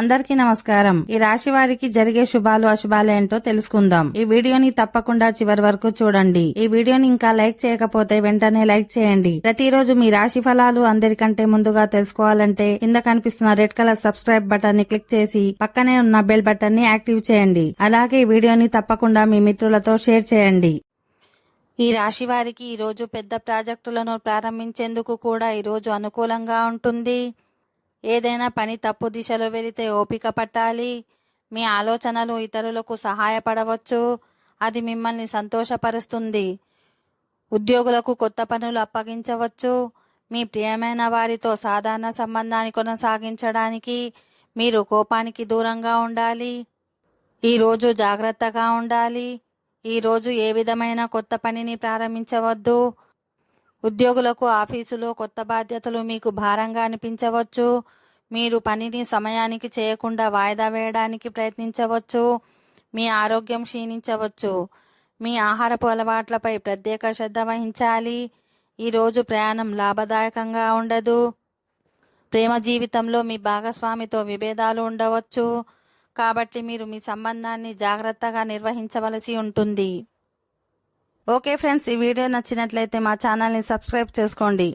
అందరికీ నమస్కారం. ఈ రాశి వారికి జరిగే శుభాలు అశుభాలు ఏంటో తెలుసుకుందాం. ఈ వీడియోని తప్పకుండా చివరి వరకు చూడండి. ఈ వీడియోని ఇంకా లైక్ చేయకపోతే వెంటనే లైక్ చేయండి. ప్రతిరోజు మీ రాశి ఫలాలు అందరికంటే ముందుగా తెలుసుకోవాలంటే కింద కనిపిస్తున్న రెడ్ కలర్ సబ్స్క్రైబ్ బటన్ ని క్లిక్ చేసి పక్కనే ఉన్న బెల్ బటన్ ని యాక్టివ్ చేయండి. అలాగే ఈ వీడియోని తప్పకుండా మీ మిత్రులతో షేర్ చేయండి. ఈ రాశి వారికి ఈ రోజు పెద్ద ప్రాజెక్టులను ప్రారంభించేందుకు కూడా ఈ రోజు అనుకూలంగా ఉంటుంది. ఏదైనా పని తప్పు దిశలో వెళితే ఓపిక పట్టాలి. మీ ఆలోచనలు ఇతరులకు సహాయపడవచ్చు. అది మిమ్మల్ని సంతోషపరుస్తుంది. ఉద్యోగులకు కొత్త పనులు అప్పగించవచ్చు. మీ ప్రియమైన వారితో సాధారణ సంబంధాన్ని కొనసాగించడానికి మీరు కోపానికి దూరంగా ఉండాలి. ఈరోజు జాగ్రత్తగా ఉండాలి. ఈరోజు ఏ విధమైన కొత్త పనిని ప్రారంభించవద్దు. ఉద్యోగులకు ఆఫీసులో కొత్త బాధ్యతలు మీకు భారంగా అనిపించవచ్చు. మీరు పనిని సమయానికి చేయకుండా వాయిదా వేయడానికి ప్రయత్నించవచ్చు. మీ ఆరోగ్యం క్షీణించవచ్చు. మీ ఆహారపు అలవాట్లపై ప్రత్యేక శ్రద్ధ వహించాలి. ఈరోజు ప్రయాణం లాభదాయకంగా ఉండదు. ప్రేమ జీవితంలో మీ భాగస్వామితో విభేదాలు ఉండవచ్చు. కాబట్టి మీరు మీ సంబంధాన్ని జాగ్రత్తగా నిర్వహించవలసి ఉంటుంది. ఓకే ఫ్రెండ్స్, ఈ వీడియో నచ్చినట్లయితే మా ఛానల్ని సబ్స్క్రైబ్ చేసుకోండి.